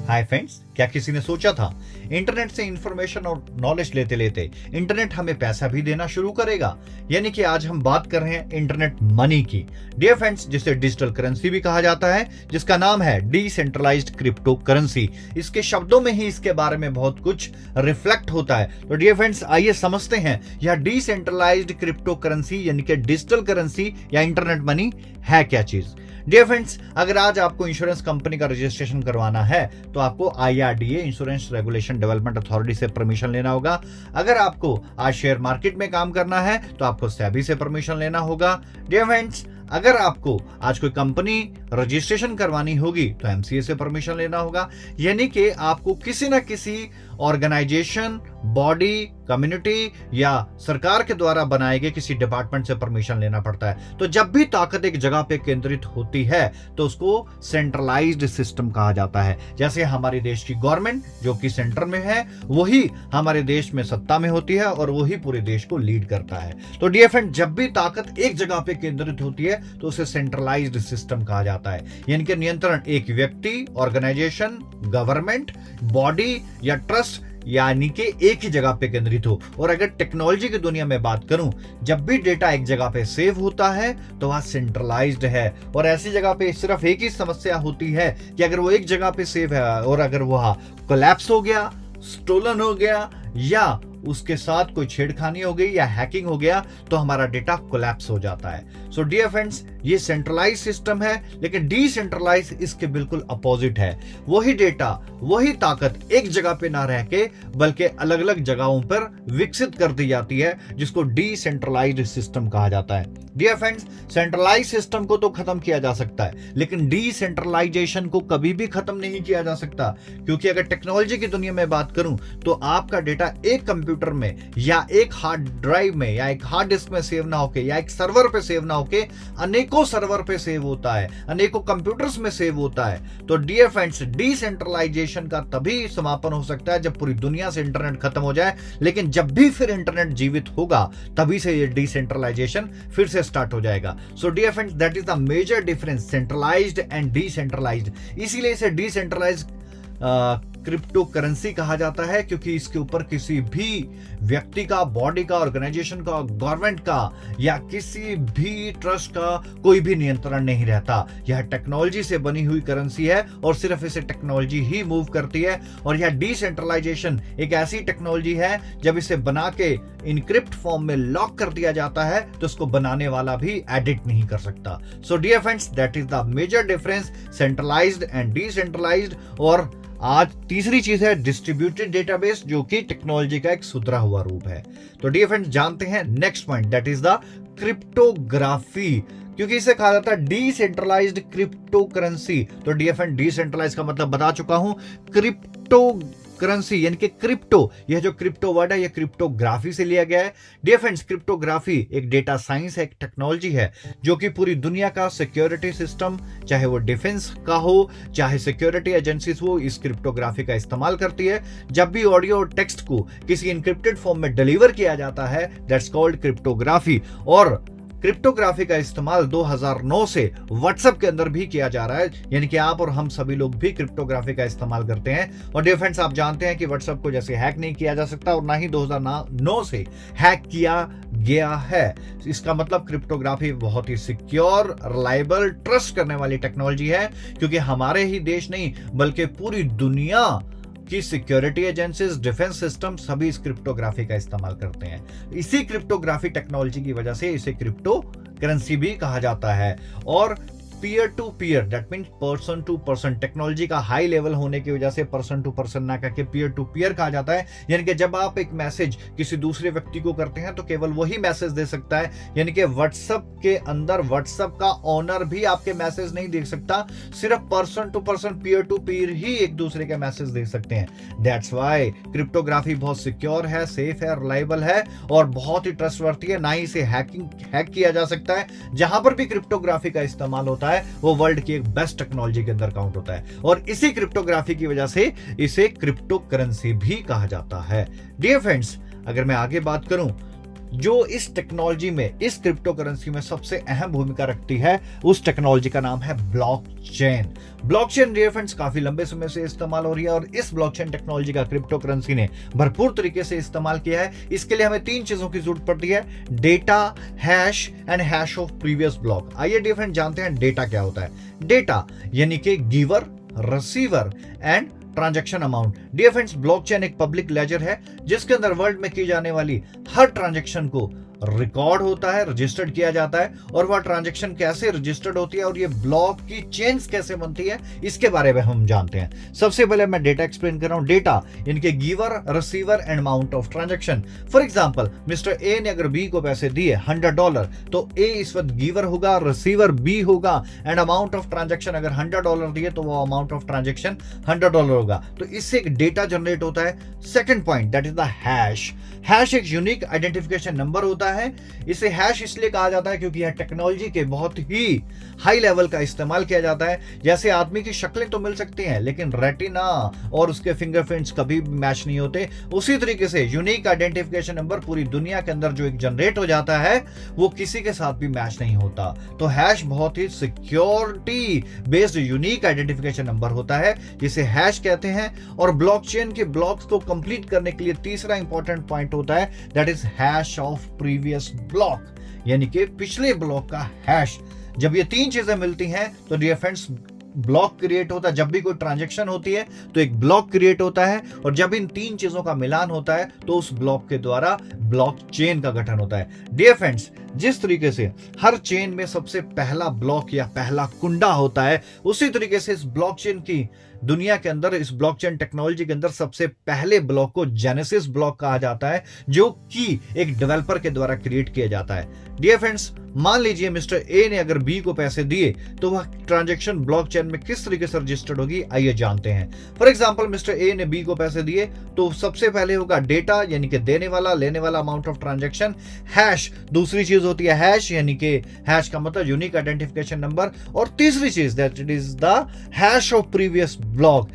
Hi friends, क्या किसी ने सोचा था इंटरनेट से इंफॉर्मेशन और नॉलेज लेते लेते इंटरनेट हमें पैसा भी देना शुरू करेगा। यानी कि आज हम बात कर रहे हैं इंटरनेट मनी की। डियर फ्रेंड्स, जिसे डिजिटल करेंसी भी कहा जाता है, जिसका नाम है डिसेंट्रलाइज्ड क्रिप्टो करेंसी। इसके शब्दों में ही इसके बारे में बहुत कुछ रिफ्लेक्ट होता है। तो डियर फ्रेंड्स, आइए समझते हैं यह डिसेंट्रलाइज्ड क्रिप्टो करेंसी यानी कि डिजिटल करेंसी या इंटरनेट मनी है क्या चीज। डियर फ्रेंड्स, अगर आज आपको इंश्योरेंस कंपनी का रजिस्ट्रेशन करवाना है तो आपको IRDA insurance regulation development authority से परमिशन लेना होगा। अगर आपको आज शेयर मार्केट में काम करना है तो आपको सेबी से परमिशन लेना होगा। डियर फ्रेंड्स, अगर आपको आज कोई कंपनी रजिस्ट्रेशन करवानी होगी तो MCA से परमिशन लेना होगा। यानी कि आपको किसी ना किसी ऑर्गेनाइजेशन, बॉडी, कम्युनिटी या सरकार के द्वारा बनाए गए किसी डिपार्टमेंट से परमिशन लेना पड़ता है। तो जब भी ताकत एक जगह पे केंद्रित होती है तो उसको सेंट्रलाइज्ड सिस्टम कहा जाता है। जैसे हमारे देश की गवर्नमेंट जो कि सेंटर में है, वही हमारे देश में सत्ता में होती है और वही पूरे देश को लीड करता है। तो डियर फ्रेंड, जब भी ताकत एक जगह पे केंद्रित होती है तो उसे सेंट्रलाइज्ड सिस्टम कहा जाता है। यानी कि नियंत्रण एक व्यक्ति, ऑर्गेनाइजेशन, गवर्नमेंट, बॉडी या ट्रस्ट यानी कि एक ही जगह पे केंद्रित हो। और अगर टेक्नोलॉजी की दुनिया में बात करूं, जब भी डेटा एक जगह पे सेव होता है तो वह सेंट्रलाइज्ड है। और ऐसी जगह पे सिर्फ एक ही समस्या होती है कि अगर वो एक जगह पे सेव है और अगर वह कोलैप्स हो गया, स्टोलन हो गया या उसके साथ कोई छेड़खानी हो गई या हैकिंग हो गया तो हमारा डेटा कोलैप्स हो जाता है। सो डियर फ्रेंड्स, ये सेंट्रलाइज सिस्टम है, लेकिन डिसेंट्रलाइज इसके बिल्कुल अपोजिट है। वही डेटा, वही ताकत एक जगह पे ना रह के बल्कि अलग अलग जगहों पर विकसित कर दी जाती है, जिसको डिसेंट्रलाइज्ड सिस्टम कहा जाता है। डियर फ्रेंड्स, सेंट्रलाइज सिस्टम को तो खत्म किया जा सकता है, लेकिन डिसेंट्रलाइजेशन को कभी भी खत्म नहीं किया जा सकता। क्योंकि अगर टेक्नोलॉजी की दुनिया में बात करूं तो आपका डेटा एक कंप्यूटर में या एक हार्ड ड्राइव में या एक हार्ड डिस्क में सेव ना होके या एक सर्वर पे सेव ना होके अनेकों सर्वर पे सेव होता है, अनेकों कंप्यूटर्स में सेव होता है। तो डियर फ्रेंड्स, डिसेंट्रलाइजेशन का तभी समापन हो सकता है जब पूरी दुनिया से इंटरनेट खत्म हो जाए। लेकिन जब भी फिर इंटरनेट जीवित होगा तभी से ये डिसेंट्रलाइजेशन फिर से स्टार्ट हो जाएगा। So dear friends, that is the major difference centralised and decentralised. इसीलिए इसे डिसेंट्रलाइज्ड क्रिप्टो करेंसी कहा जाता है, क्योंकि इसके ऊपर किसी भी व्यक्ति का, बॉडी का, ऑर्गेनाइजेशन का, गवर्नमेंट का या किसी भी ट्रस्ट का कोई भी नियंत्रण नहीं रहता। यह टेक्नोलॉजी से बनी हुई करेंसी है और सिर्फ इसे टेक्नोलॉजी ही मूव करती है। और यह डिसेंट्रलाइजेशन एक ऐसी टेक्नोलॉजी है, जब इसे बना के इनक्रिप्ट फॉर्म में लॉक कर दिया जाता है तो उसको बनाने वाला भी एडिट नहीं कर सकता। So dear friends, that is the major difference centralised and decentralised. और आज तीसरी चीज है डिस्ट्रीब्यूटेड डेटाबेस, जो कि टेक्नोलॉजी का एक सुधरा हुआ रूप है। तो डियर फ्रेंड्स, जानते हैं next point, that is the cryptography. क्योंकि इसे कहा जाता है डिसेंट्रलाइज्ड क्रिप्टो करेंसी। तो डियर फ्रेंड, डिसेंट्रलाइज का मतलब बता चुका हूं, क्रिप्टो करेंसी यानी कि क्रिप्टो, यह जो क्रिप्टो वर्ड है यह क्रिप्टोग्राफी से लिया गया है। डियर फ्रेंड्स, क्रिप्टोग्राफी एक डेटा साइंस है, एक टेक्नोलॉजी है जो कि पूरी दुनिया का सिक्योरिटी सिस्टम, चाहे वो डिफेंस का हो, चाहे सिक्योरिटी एजेंसीज हो, इस क्रिप्टोग्राफी का इस्तेमाल करती है। जब भी ऑडियो और टेक्स्ट को किसी इनक्रिप्टेड फॉर्म में डिलीवर किया जाता है, दैट्स कॉल्ड क्रिप्टोग्राफी। और क्रिप्टोग्राफी का इस्तेमाल 2009 से व्हाट्सएप के अंदर भी किया जा रहा है। यानी कि आप और हम सभी लोग भी क्रिप्टोग्राफी का इस्तेमाल करते हैं। और डियर फ्रेंड्स, आप जानते हैं कि व्हाट्सएप को जैसे हैक नहीं किया जा सकता और ना ही 2009 से हैक किया गया है। इसका मतलब क्रिप्टोग्राफी बहुत ही सिक्योर, रिलायबल, ट्रस्ट करने वाली टेक्नोलॉजी है, क्योंकि हमारे ही देश नहीं बल्कि पूरी दुनिया की सिक्योरिटी एजेंसीज, डिफेंस सिस्टम सभी इस क्रिप्टोग्राफी का इस्तेमाल करते हैं। इसी क्रिप्टोग्राफी टेक्नोलॉजी की वजह से इसे क्रिप्टो करेंसी भी कहा जाता है। और peer to peer, that mean person to person, technology का हाई लेवल होने की वजह से पर्सन टू पर्सन ना करके पीयर टू पीयर कहा जाता है। यानी कि जब आप एक मैसेज किसी दूसरे व्यक्ति को करते हैं तो केवल वही मैसेज दे सकता है। यानी कि व्हाट्सएप के अंदर व्हाट्सएप का ओनर भी आपके मैसेज नहीं देख सकता, सिर्फ person to person, peer to peer ही एक दूसरे के मैसेज देख सकते हैं। दैट्स वाई क्रिप्टोग्राफी बहुत सिक्योर है, सेफ है, रिलायबल है और बहुत ही ट्रस्टवर्थी है। ना ही इसे हैक किया जा सकता है। जहां पर भी क्रिप्टोग्राफी का इस्तेमाल होता है वो वर्ल्ड की एक बेस्ट टेक्नोलॉजी के अंदर काउंट होता है। और इसी क्रिप्टोग्राफी की वजह से इसे क्रिप्टो करेंसी भी कहा जाता है। डियर फ्रेंड्स, अगर मैं आगे बात करूं, जो इस टेक्नोलॉजी में, इस क्रिप्टो करेंसी में सबसे अहम भूमिका रखती है, उस टेक्नोलॉजी का नाम है ब्लॉकचेन। ब्लॉकचेन डियर फ्रेंड्स काफी लंबे समय से इस्तेमाल हो रही है और इस ब्लॉकचेन टेक्नोलॉजी का क्रिप्टो करेंसी ने भरपूर तरीके से इस्तेमाल किया है। इसके लिए हमें 3 चीजों की जरूरत पड़ती है, data, hash and hash of previous block. आइए डियर फ्रेंड्स जानते हैं डेटा क्या होता है। डेटा यानी कि giver, receiver and transaction amount. Dear friends, blockchain एक पब्लिक लेजर है जिसके अंदर वर्ल्ड में की जाने वाली हर ट्रांजैक्शन को रिकॉर्ड होता है, रजिस्टर्ड किया जाता है, और वह ट्रांजैक्शन कैसे रजिस्टर्ड होती है और ये ब्लॉक की चेन्स कैसे बनती है, इसके बारे में हम जानते हैं। सबसे पहले मैं डेटा एक्सप्लेन कर रहा हूं। डेटा यानी कि giver, receiver and amount of transaction. For example, mister A ने अगर बी को पैसे दिए $100, तो ए इस वक्त गिवर होगा, रिसीवर बी होगा, एंड अमाउंट ऑफ ट्रांजैक्शन अगर $100 दिए तो वो अमाउंट ऑफ ट्रांजैक्शन $100 होगा। तो इससे एक डेटा जनरेट होता है। Second point, that is the hash. Hash एक यूनिक आइडेंटिफिकेशन नंबर होता है। इसे हैश इसलिए कहा जाता है क्योंकि यह टेक्नोलॉजी के बहुत ही हाई लेवल का इस्तेमाल किया जाता है। जैसे आदमी की शक्लें तो मिल सकती हैं लेकिन रेटिना और उसके फिंगरप्रिंट्स कभी भी मैच नहीं होते, उसी तरीके से यूनिक आइडेंटिफिकेशन नंबर पूरी दुनिया के अंदर जो एक जनरेट हो जाता है वो किसी के साथ भी मैच नहीं होता। तो हैश बहुत ही security based unique identification number होता है जिसे हैश कहते हैं। और ब्लॉकचेन के ब्लॉक्स को कंप्लीट करने के लिए तीसरा इंपॉर्टेंट पॉइंट होता है, that is hash of previous block, यानी कि पिछले ब्लॉक का हैश। जब ये 3 चीजें मिलती हैं तो डियर फ्रेंड्स ब्लॉक क्रिएट होता है। जब भी कोई ट्रांजैक्शन होती है तो एक ब्लॉक क्रिएट होता है, और जब इन 3 चीजों का मिलान होता है तो उस ब्लॉक के द्वारा ब्लॉकचेन का गठन होता है। डियर फ्रेंड्स, जिस तरीके से हर चेन में सबसे पहला ब्लॉक या पहला कुंडा होता है, उसी तरीके से इस ब्लॉकचेन की दुनिया के अंदर, इस ब्लॉकचेन टेक्नोलॉजी के अंदर सबसे पहले ब्लॉक को जेनेसिस ब्लॉक कहा जाता है, जो कि एक डेवलपर के द्वारा क्रिएट किया जाता है। डियर फ्रेंड्स, मान लीजिए मिस्टर ए ने अगर बी को पैसे दिए तो वह ट्रांजैक्शन ब्लॉकचेन में किस तरीके से रजिस्टर्ड होगी, आइए जानते हैं। फॉर एग्जांपल, मिस्टर ए ने बी को पैसे दिए तो सबसे पहले होगा डेटा यानी कि देने वाला, लेने वाला अमाउंट ऑफ ट्रांजैक्शन। हैश दूसरी चीज होती है, हैश यानी कि हैश का मतलब यूनिक आइडेंटिफिकेशन नंबर। और तीसरी चीज that it is the hash of previous block.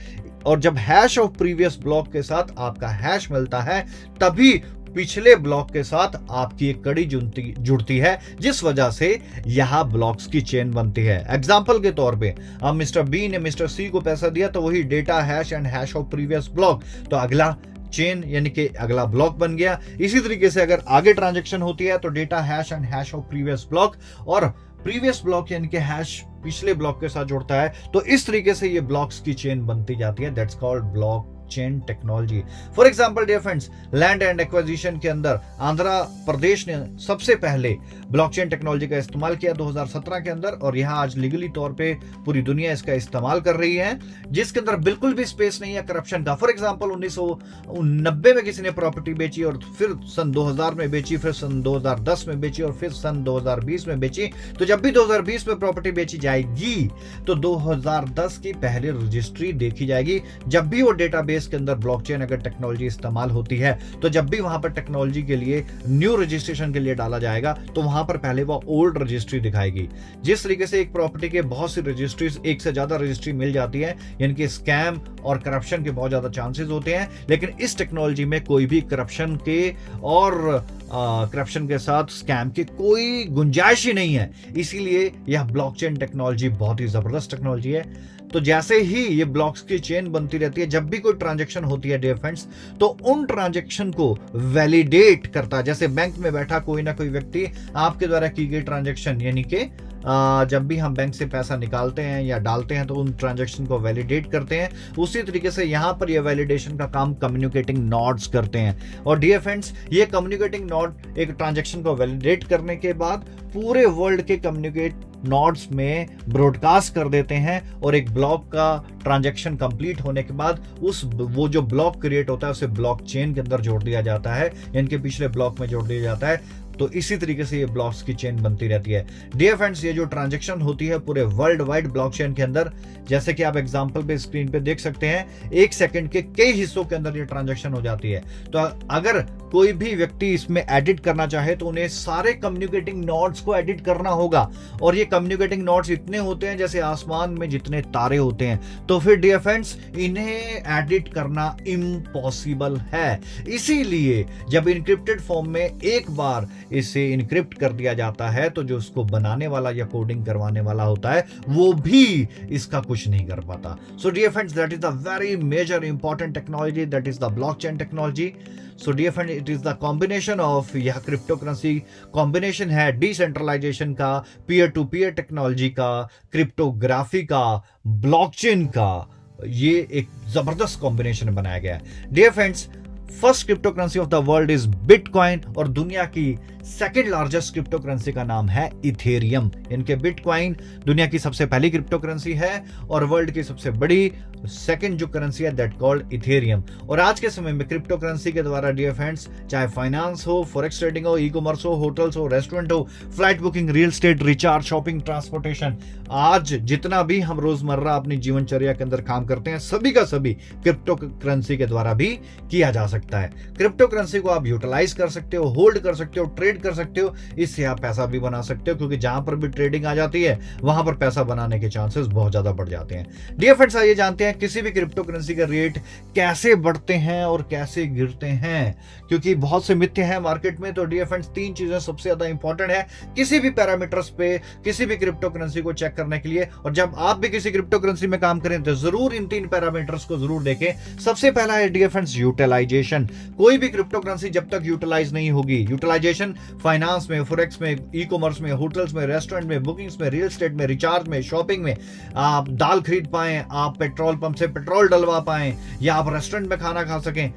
और जब हैश ऑफ प्रीवियस ब्लॉक के साथ आपका हैश मिलता है तभी पिछले ब्लॉक के साथ आपकी एक कड़ी जुड़ती है, जिस वजह से यहां ब्लॉक्स की चेन बनती है। एग्जांपल के तौर पे अब मिस्टर बी ने मिस्टर सी को पैसा दिया तो वही data, hash and hash of previous block, तो अगला चेन यानी कि अगला ब्लॉक बन गया। इसी तरीके से अगर आगे ट्रांजैक्शन होती है तो data, hash and hash of previous block, और प्रीवियस ब्लॉक यानी कि हैश पिछले ब्लॉक के साथ जुड़ता है। तो इस तरीके से ये ब्लॉक्स की चेन बनती जाती है। That's called block chain technology. For example dear friends, land and acquisition के अंदर आंध्र प्रदेश ने सबसे पहले ब्लॉकचेन टेक्नोलॉजी का इस्तेमाल किया 2017 के अंदर, और यहां आज लीगली तौर पे पूरी दुनिया इसका इस्तेमाल कर रही है, जिसके अंदर बिल्कुल भी स्पेस नहीं है करप्शन का। फॉर एग्जांपल 1990 में किसी ने प्रॉपर्टी बेची और फिर सन 2000 में बेची, फिर सन 2010 में बेची और फिर सन 2020 में बेची। तो जब भी 2020 में प्रॉपर्टी बेची जाएगी तो 2010 की पहले रजिस्ट्री देखी जाएगी। जब भी वो डेटाबेस के अंदर ब्लॉकचेन अगर टेक्नोलॉजी इस्तेमाल होती है तो जब भी वहां पर टेक्नोलॉजी के लिए न्यू रजिस्ट्रेशन के लिए डाला जाएगा तो वहां पर पहले वो ओल्ड रजिस्ट्री दिखाएगी। जिस तरीके से एक प्रॉपर्टी के बहुत सी रजिस्ट्रीज, एक से ज्यादा रजिस्ट्री मिल जाती है, यानी कि स्कैम और करप्शन के बहुत ज्यादा चांसेस होते हैं, लेकिन इस टेक्नोलॉजी में कोई भी करप्शन के और करप्शन के साथ स्कैम की कोई गुंजाइश ही नहीं है। इसीलिए यह ब्लॉकचेन टेक्नोलॉजी बहुत ही जबरदस्त टेक्नोलॉजी है। तो जैसे ही ये ब्लॉक्स की चेन बनती रहती है, जब भी कोई ट्रांजैक्शन होती है डियर फ्रेंड्स, तो उन ट्रांजैक्शन को वैलिडेट करता है। जैसे बैंक में बैठा कोई ना कोई व्यक्ति आपके द्वारा की गई ट्रांजैक्शन, यानी कि जब भी हम बैंक से पैसा निकालते हैं या डालते हैं तो उन ट्रांजैक्शन को वैलिडेट करते हैं, उसी तरीके से यहां पर ये वैलिडेशन का काम कम्युनिकेटिंग नोड्स करते हैं। और डियर फ्रेंड्स, ये कम्युनिकेटिंग नोड एक ट्रांजैक्शन को वैलिडेट करने के बाद पूरे वर्ल्ड के कम्युनिकेट नोड्स में ब्रॉडकास्ट कर देते हैं, और एक ब्लॉक का ट्रांजैक्शन कंप्लीट होने के बाद वो जो ब्लॉक क्रिएट होता है उसे ब्लॉकचेन के अंदर जोड़ दिया जाता है, यानी कि पिछले ब्लॉक में जोड़ दिया जाता है। तो इसी तरीके से ये ब्लॉक्स की चेन बनती रहती है। डियर फ्रेंड्स, ये जो ट्रांजैक्शन होती है पूरे वर्ल्ड वाइड ब्लॉकचेन के अंदर, जैसे कि आप एग्जांपल पे स्क्रीन पे देख सकते हैं, 1 सेकंड के कई हिस्सों के अंदर ये ट्रांजैक्शन हो जाती है। तो अगर कोई भी व्यक्ति इसमें एडिट करना चाहे तो उन्हें सारे कम्युनिकेटिंग नोड्स को एडिट करना होगा, और ये कम्युनिकेटिंग नोड्स इतने होते हैं जैसे आसमान में जितने तारे होते हैं। तो तो फिर डियर फ्रेंड्स इन्हें एडिट करना इम्पॉसिबल है। इसीलिए जब इनक्रिप्टेड फॉर्म में एक बार इसे इनक्रिप्ट कर दिया जाता है तो जो उसको बनाने वाला या कोडिंग करवाने वाला होता है वो भी इसका कुछ नहीं कर पाता। So dear friends that is the very major important technology, that is the blockchain technology. So dear friend it is the combination of, यह क्रिप्टोकरेंसी कॉम्बिनेशन है डिसेंट्रलाइजेशन का, पीयर टू पीयर टेक्नोलॉजी का, क्रिप्टोग्राफी का, blockchain का। ये एक जबरदस्त combination बनाया गया है। Dear friends first crypto currency of the world is bitcoin और दुनिया की सेकेंड लार्जेस्ट क्रिप्टो करेंसी का नाम है इथेरियम। इनके बिटकॉइन दुनिया की सबसे पहली क्रिप्टो करेंसी है और वर्ल्ड की सबसे बड़ी सेकेंड जो करेंसी है दैट कॉल्ड इथेरियम। और आज के समय में क्रिप्टो करेंसी के द्वारा डियर फ्रेंड्स चाहे फाइनेंस हो, फॉरेक्स ट्रेडिंग हो, ई कॉमर्स हो, होटल्स हो, रेस्टोरेंट हो, flight booking, real estate, recharge, shopping, transportation, आज जितना भी हम रोजमर्रा अपनी जीवनचर्या के अंदर काम करते हैं सभी का सभी क्रिप्टो करेंसी के द्वारा भी किया जा सकता है। क्रिप्टो करेंसी को आप यूटिलाइज कर सकते हो, होल्ड कर सकते हो, ट्रेड कर सकते हो, इससे आप पैसा भी बना सकते हो क्योंकि जहां पर भी ट्रेडिंग आ जाती है वहां पर पैसा बनाने के चांसेस बहुत ज्यादा बढ़ जाते हैं। डियर फ्रेंड्स आइए जानते हैं किसी भी क्रिप्टो करेंसी का रेट कैसे बढ़ते हैं और कैसे गिरते हैं, क्योंकि बहुत से मिथ्य हैं मार्केट में। तो डियर फ्रेंड्स तीन चीजें सबसे ज्यादा इंपॉर्टेंट है किसी भी पैरामीटर्स पे किसी भी क्रिप्टो करेंसी को चेक करने के लिए। और जब आप भी किसी क्रिप्टो करेंसी में काम करें तो जरूर इन तीन पैरामीटर्स को जरूर देखें। सबसे पहला है डियर फ्रेंड्स यूटिलाइजेशन। कोई भी क्रिप्टो करेंसी जब तक यूटिलाइज नहीं होगी, यूटिलाइजेशन फाइनेंस में, फॉरेक्स में, ई कॉमर्स में, होटल्स में, रेस्टोरेंट में, बुकिंग्स में, रियल एस्टेट में, रिचार्ज में, शॉपिंग में, आप दाल खरीद पाएं, आप पेट्रोल पंप से पेट्रोल डलवा पाएं, या आप रेस्टोरेंट में खाना खा सकें,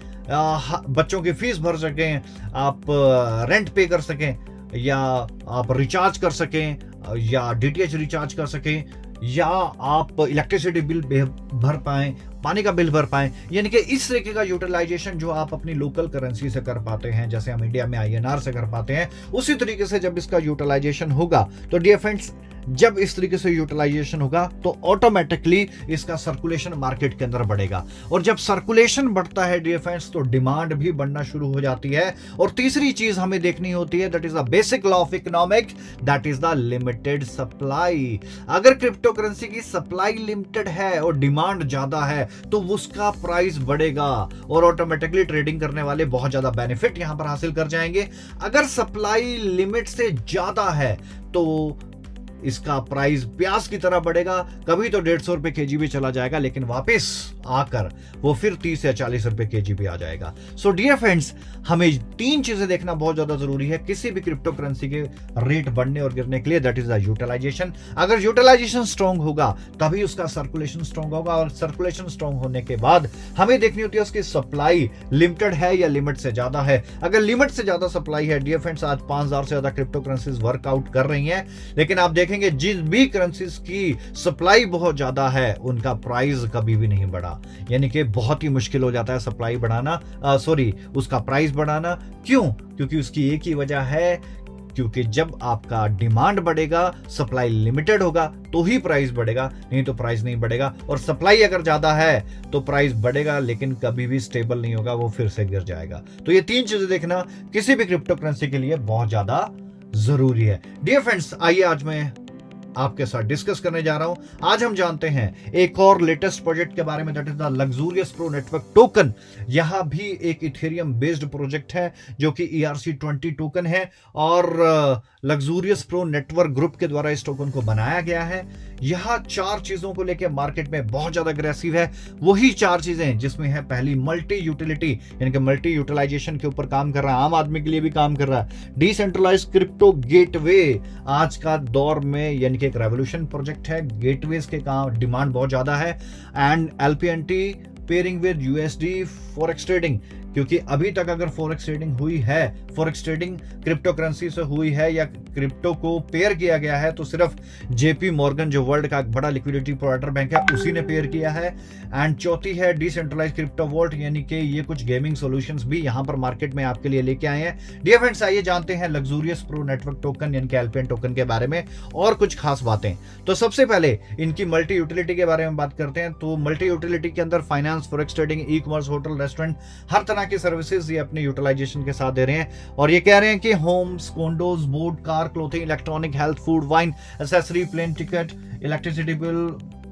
बच्चों की फीस भर सकें, आप रेंट पे कर सकें, या आप रिचार्ज कर सकें, या डीटीएच रिचार्ज कर सकें, या आप इलेक्ट्रिसिटी बिल भर पाएं, पानी का बिल भर पाएं, यानी कि इस तरीके का यूटिलाइजेशन जो आप अपनी लोकल करेंसी से कर पाते हैं, जैसे हम इंडिया में आईएनआर से कर पाते हैं, उसी तरीके से जब इसका यूटिलाइजेशन होगा तो डियर फ्रेंड्स जब इस तरीके से यूटिलाइजेशन होगा तो ऑटोमेटिकली इसका सर्कुलेशन मार्केट के अंदर बढ़ेगा। और जब सर्कुलेशन बढ़ता है डियर फ्रेंड्स तो डिमांड भी बढ़ना शुरू हो जाती है। और तीसरी चीज हमें देखनी होती है that is the basic law of economics, that is the limited supply. अगर क्रिप्टो करेंसी की सप्लाई लिमिटेड है और डिमांड ज्यादा है तो उसका प्राइस बढ़ेगा और ऑटोमेटिकली ट्रेडिंग करने वाले बहुत ज्यादा बेनिफिट यहां पर हासिल कर जाएंगे। अगर सप्लाई लिमिट से ज्यादा है तो इसका प्राइस प्याज की तरह बढ़ेगा, कभी तो 150 रुपए केजी भी चला जाएगा लेकिन वापस आकर वो फिर 30 या 40 रुपए केजी भी आ जाएगा। सो डियर फ्रेंड्स हमें तीन चीजें देखना बहुत ज्यादा जरूरी है किसी भी क्रिप्टो करेंसी के रेट बढ़ने और गिरने के लिए, दैट इज द यूटिलाइजेशन। अगर यूटिलाइजेशन स्ट्रॉन्ग होगा तभी उसका सर्कुलेशन स्ट्रॉन्ग होगा और सर्कुलेशन स्ट्रॉन्ग होने के बाद हमें देखनी होती है उसकी सप्लाई लिमिटेड है या लिमिट से ज्यादा है। अगर लिमिट से ज्यादा सप्लाई है डियर फ्रेंड्स, आज 5000 से ज्यादा क्रिप्टो करेंसीज वर्कआउट कर रही हैं, लेकिन आप देखेंगे जिस भी करेंसीज की सप्लाई बहुत ज्यादा है उनका प्राइस कभी भी नहीं बढ़ा, यानी कि बहुत ही मुश्किल हो जाता है सप्लाई बढ़ाना, उसका प्राइस बढ़ाना। क्यों? क्योंकि उसकी एक ही वजह है, क्योंकि जब आपका डिमांड बढ़ेगा, सप्लाई लिमिटेड होगा तो ही प्राइस बढ़ेगा, नहीं तो प्राइस नहीं बढ़ेगा। और सप्लाई अगर ज्यादा है तो प्राइस बढ़ेगा लेकिन कभी भी स्टेबल नहीं होगा, वो फिर से गिर जाएगा। तो ये तीन चीजें देखना किसी भी क्रिप्टो करेंसी के लिए बहुत ज्यादा जरूरी है। डियर फ्रेंड्स आइए आज मैं आपके साथ डिस्कस करने जा रहा हूं। आज हम जानते हैं एक और लेटेस्ट प्रोजेक्ट के बारे में, that is the luxurious pro network token. यहां भी एक इथेरियम बेस्ड प्रोजेक्ट है जो कि ERC20 टोकन है और लग्जूरियस प्रो नेटवर्क ग्रुप के द्वारा इस टोकन को बनाया गया है। यह चार चीजों को लेकर मार्केट में बहुत ज्यादा अग्रेसिव है। वही चार चीजें जिसमें है पहली मल्टी यूटिलिटी, यानी कि मल्टी यूटिलाइजेशन के ऊपर काम कर रहा है, आम आदमी के लिए भी काम कर रहा है। डिसेंट्रलाइज क्रिप्टो गेटवे आज का दौर में यानी कि एक रेवोल्यूशन प्रोजेक्ट है, गेटवेज के काम डिमांड बहुत ज्यादा है। And LPNT pairing with USD forex trading, क्योंकि अभी तक अगर फॉरेक्स ट्रेडिंग हुई है, फॉरेक्स ट्रेडिंग क्रिप्टो करेंसी से हुई है या क्रिप्टो को पेयर किया गया है तो सिर्फ JP मॉर्गन जो वर्ल्ड का बड़ा लिक्विडिटी प्रोवाइडर बैंक है उसी ने पेयर किया है। एंड चौथी है डिसेंट्रलाइज क्रिप्टो वॉल्ट, यानी कि ये कुछ गेमिंग सॉल्यूशंस भी यहां पर मार्केट में आपके लिए लेके आए हैं। डियर फ्रेंड्स आइए जानते हैं लग्जूरियस प्रो नेटवर्क टोकन यानी कि LPN टोकन के बारे में और कुछ खास बातें। तो सबसे पहले इनकी मल्टी यूटिलिटी के बारे में बात करते हैं। तो मल्टी यूटिलिटी के अंदर finance, forex trading, e commerce, hotel, restaurant, हर तरह की सर्विसेज ये अपने यूटिलाइजेशन के साथ दे रहे हैं। और ये कह रहे हैं कि homes, condos, boat, car, clothing, electronic, health, food, wine, accessory, plane ticket, electricity bill,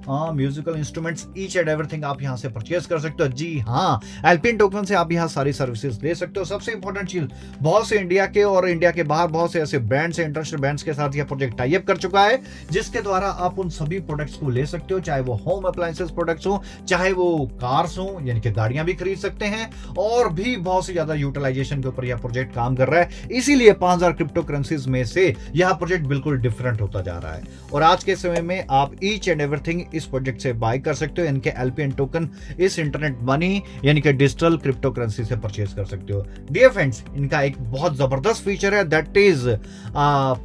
musical instruments, each and everything आप यहाँ से परचेज कर सकते हो। जी हाँ, एल्पियन टोकन से आप यहाँ सारी सर्विसेज ले सकते हो। सबसे इंपॉर्टेंट चीज, बहुत से इंडिया के और इंडिया के बाहर बहुत से ऐसे ब्रांड्स, इंटरनेशनल ब्रांड्स के साथ यह प्रोजेक्ट टाई अप कर चुका है, जिसके द्वारा आप उन सभी प्रोडक्ट्स को ले सकते हो, चाहे वो होम अप्लायंसेस प्रोडक्ट्स हो, चाहे वो कार्स हो, यानी कि गाड़ियां भी खरीद सकते हैं, और भी बहुत सी ज्यादा यूटिलाइजेशन के ऊपर यह प्रोजेक्ट काम कर रहा है। इसीलिए 5000 क्रिप्टो करेंसीज में से यह प्रोजेक्ट बिल्कुल डिफरेंट होता जा रहा है, और आज के समय में आप ईच एंड एवरीथिंग इस प्रोजेक्ट से बाय कर सकते हो। इनके एल्पियन टोकन इस इंटरनेट मनी यानी कि डिजिटल क्रिप्टो करेंसी से परचेज कर सकते हो। डियर फ्रेंड्स, इनका एक बहुत जबरदस्त फीचर है, that is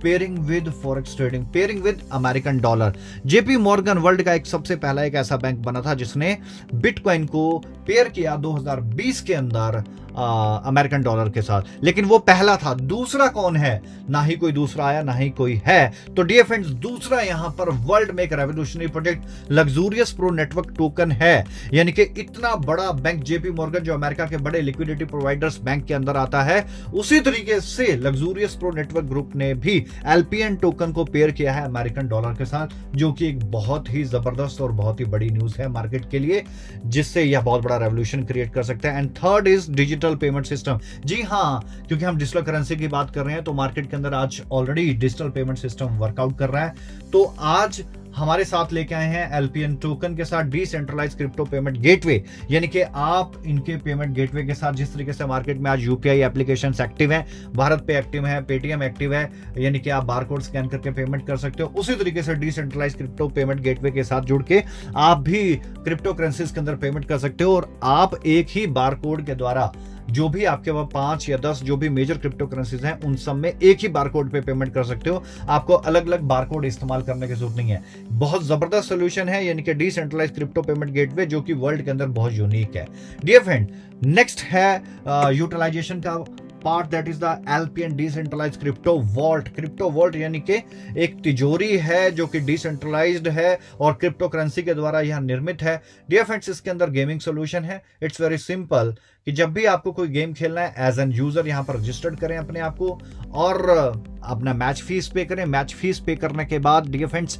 pairing with forex trading, pairing with American dollar. JP Morgan world का एक सबसे पहला एक ऐसा बैंक बना था जिसने बिटकॉइन को पेयर किया 2020 के अंदर अमेरिकन डॉलर के साथ, लेकिन वो पहला था। दूसरा कौन है? ना ही कोई दूसरा आया, ना ही कोई है। तो डियर फ्रेंड्स, दूसरा यहां पर वर्ल्ड में एक revolutionary project luxurious pro network token है, यानी कि इतना बड़ा बैंक जेपी मॉर्गन जो अमेरिका के बड़े लिक्विडिटी प्रोवाइडर्स बैंक के अंदर आता है, उसी तरीके से लग्जूरियस प्रो नेटवर्क ग्रुप ने भी एल्पियन टोकन को पेयर किया है अमेरिकन डॉलर के साथ, जो कि एक बहुत ही जबरदस्त और बहुत ही बड़ी न्यूज है मार्केट के लिए, जिससे यह बहुत बड़ा रेवोल्यूशन क्रिएट कर सकता है। And third is digital payment system. जी हां, क्योंकि हम डिजिटल करेंसी की बात कर रहे हैं, तो मार्केट के अंदर आज already digital payment system workout कर रहा है। तो आज हमारे साथ लेके आए हैं एल्पियन टोकन के साथ डिसेंट्रलाइज्ड क्रिप्टो पेमेंट गेटवे, यानी कि आप इनके पेमेंट गेटवे के साथ, जिस तरीके से मार्केट में आज यूपीआई एप्लीकेशंस एक्टिव हैं, भारत पे एक्टिव है, पेटीएम एक्टिव है, यानी कि आप बारकोड स्कैन करके पेमेंट कर सकते हो, उसी तरीके से डिसेंट्रलाइज्ड क्रिप्टो पेमेंट गेटवे के साथ जुड़ के आप भी क्रिप्टो करेंसीज के अंदर पेमेंट कर सकते हो, और आप एक ही बारकोड के द्वारा जो भी आपके पास 5 या 10 जो भी मेजर क्रिप्टो करेंसीज हैं, उन सब में एक ही बारकोड पे पेमेंट कर सकते हो। आपको अलग अलग बारकोड इस्तेमाल करने की जरूरत नहीं है। बहुत जबरदस्त सोल्यूशन है, यानी कि डिसेंट्रलाइज्ड क्रिप्टो पेमेंट गेटवे, जो कि वर्ल्ड के अंदर बहुत यूनिक है। डियर फ्रेंड, नेक्स्ट है यूटिलाइजेशन का पार्ट, दैट इज द एल्पियन decentralised crypto vault. Crypto vault यानी कि एक तिजोरी है जो कि डिसेंट्रलाइज्ड है और क्रिप्टो करेंसी के द्वारा यह निर्मित है। डियर फ्रेंड्स, इसके अंदर गेमिंग सोल्यूशन है। इट्स वेरी सिंपल कि जब भी आपको कोई गेम खेलना है, एज एन यूजर यहां पर रजिस्टर्ड करें अपने आप को और अपना मैच फीस पे करें। मैच फीस पे करने के बाद dear friends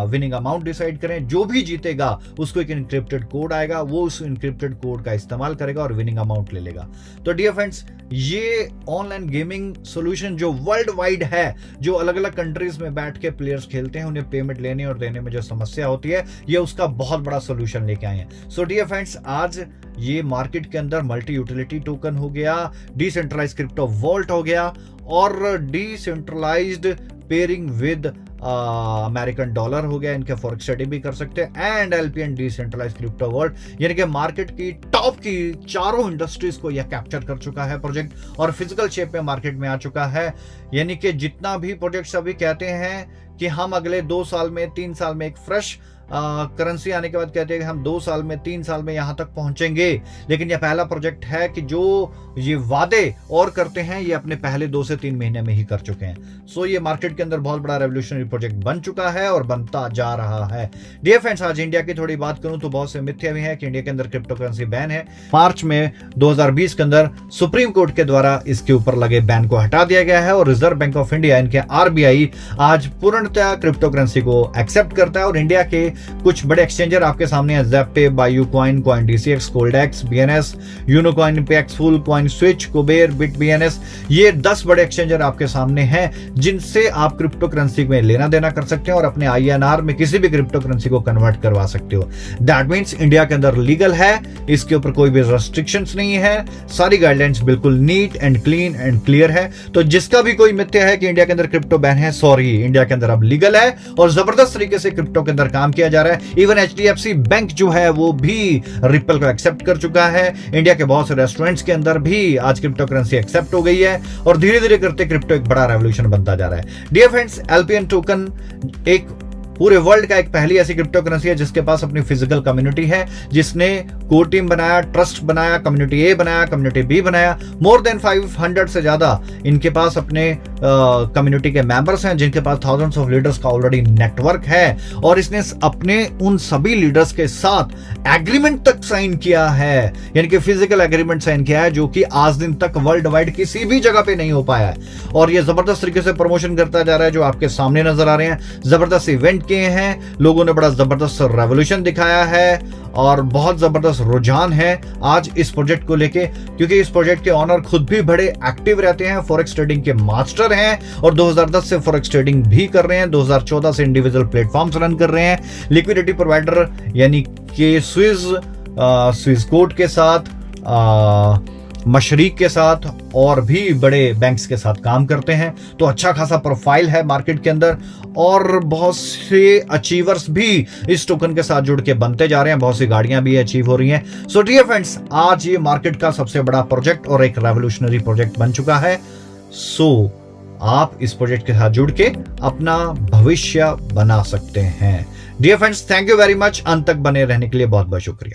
winning amount decide करें। जो भी जीतेगा उसको एक इनक्रिप्टेड कोड आएगा, वो उस इनक्रिप्टेड कोड का इस्तेमाल करेगा और विनिंग अमाउंट ले लेगा। तो डियर फ्रेंड्स, ये ऑनलाइन गेमिंग सोल्यूशन जो वर्ल्ड वाइड है, जो अलग अलग कंट्रीज में बैठ के प्लेयर्स खेलते हैं, उन्हें पेमेंट लेने और देने में जो समस्या होती है, ये उसका बहुत बड़ा सोल्यूशन लेके आए हैं। सो डियर फ्रेंड्स, आज ये मार्केट के अंदर मल्टी यूटिलिटी टोकन हो गया, डिसेंट्रलाइज्ड क्रिप्टो वॉल्ट हो गया, और decentralised pairing with American dollar हो गया। इनके फॉरेक्स स्टडी भी कर सकते हैं। एंड एल्पियन डिसेंट्रलाइज्ड क्रिप्टो वॉल्ट, यानी कि मार्केट की टॉप की चारों इंडस्ट्रीज को यह कैप्चर कर चुका है प्रोजेक्ट, और फिजिकल शेप में मार्केट में आ चुका है। यानी कि जितना भी प्रोजेक्ट्स अभी कहते हैं कि हम अगले 2 साल में 3 साल में एक फ्रेश करेंसी आने के बाद कहते हैं कि हम 2 साल में 3 साल में यहां तक पहुंचेंगे, लेकिन यह पहला प्रोजेक्ट है कि जो ये वादे और करते हैं, ये अपने पहले 2 से 3 महीने में ही कर चुके हैं। सो ये मार्केट के अंदर बहुत बड़ा रेवोल्यूशनरी प्रोजेक्ट बन चुका है और बनता जा रहा है। डियर फ्रेंड्स, आज इंडिया की थोड़ी बात करूं तो बहुत से मिथ्या भी है कि इंडिया के अंदर क्रिप्टो करेंसी बैन है। मार्च में 2020 के अंदर सुप्रीम कोर्ट के द्वारा इसके ऊपर लगे बैन को हटा दिया गया है, और रिजर्व बैंक ऑफ इंडिया, इनके आरबीआई, आज पूर्णतः क्रिप्टो करेंसी को एक्सेप्ट करता है। और इंडिया के कुछ बड़े एक्सचेंजर आपके सामने हैं, ज़ेप्टे, बायू कॉइन, कॉइन डीसीएक्स, कोल्डेक्स, BNS, Unocoin, Paxful, CoinSwitch, Kuber, Bitbns, ये 10 बड़े एक्सचेंजर आपके सामने हैं, जिनसे आप क्रिप्टो करेंसी में लेना देना कर सकते हैं और अपने आईएनआर में किसी भी क्रिप्टो करेंसी को कन्वर्ट करवा सकते हो। दैट मीन्स इंडिया के अंदर लीगल है, इसके ऊपर कोई भी रेस्ट्रिक्शंस नहीं है, सारी गाइडलाइंस बिल्कुल neat and clean and clear है। तो जिसका भी कोई मिथ्या है कि इंडिया के अंदर क्रिप्टो बैन है, सॉरी, इंडिया के अंदर अब लीगल है और जबरदस्त तरीके से क्रिप्टो के अंदर काम किया जा रहा है। इवन एचडीएफसी बैंक जो है वो भी रिपल को एक्सेप्ट कर चुका है। इंडिया के बहुत से रेस्टोरेंट्स के अंदर भी आज क्रिप्टो करेंसी एक्सेप्ट हो गई है, और धीरे धीरे करते क्रिप्टो एक बड़ा रेवोल्यूशन बनता जा रहा है। डियर फ्रेंड्स, एल्पियन टोकन एक पूरे वर्ल्ड का एक पहली ऐसी क्रिप्टो करेंसी है जिसके पास अपनी फिजिकल कम्युनिटी है, जिसने कोर टीम बनाया, ट्रस्ट बनाया, कम्युनिटी ए बनाया, कम्युनिटी बी बनाया, मोर देन 500 से ज्यादा इनके पास अपने कम्युनिटी के मेंबर्स हैं जिनके पास थाउजेंड्स ऑफ लीडर्स का ऑलरेडी नेटवर्क है, और इसने अपने उन सभी लीडर्स के साथ एग्रीमेंट तक साइन किया है, यानी कि फिजिकल एग्रीमेंट साइन किया है, जो कि आज दिन तक वर्ल्ड वाइड किसी भी जगह पे नहीं हो पाया है। और ये जबरदस्त तरीके से प्रमोशन करता जा रहा है, जो आपके सामने नजर आ रहे हैं। जबरदस्त इवेंट किए हैं, लोगों ने बड़ा जबरदस्त रेवोल्यूशन दिखाया है और बहुत जबरदस्त रुझान है आज इस प्रोजेक्ट को लेके, क्योंकि इस प्रोजेक्ट के ऑनर खुद भी बड़े एक्टिव रहते हैं, फॉरेक्स ट्रेडिंग के मास्टर हैं और 2010 से फॉरेक्स ट्रेडिंग भी कर रहे हैं, 2014 से इंडिविजुअल प्लेटफॉर्म्स रन कर रहे हैं, लिक्विडिटी प्रोवाइडर यानी कि स्विस कोड के साथ, मशरीक के साथ और भी बड़े बैंक्स के साथ काम करते हैं। तो अच्छा खासा प्रोफाइल है मार्केट के अंदर, और बहुत से अचीवर्स भी इस टोकन के साथ जुड़ के बनते जा रहे हैं, बहुत सी गाड़ियां भी अचीव हो रही हैं। सो डियर फ्रेंड्स, आज ये मार्केट का सबसे बड़ा प्रोजेक्ट और एक रेवोल्यूशनरी प्रोजेक्ट बन चुका है। सो आप इस प्रोजेक्ट के साथ जुड़ के अपना भविष्य बना सकते हैं। Dear friends, thank you very much. अंत तक बने रहने के लिए बहुत बहुत शुक्रिया।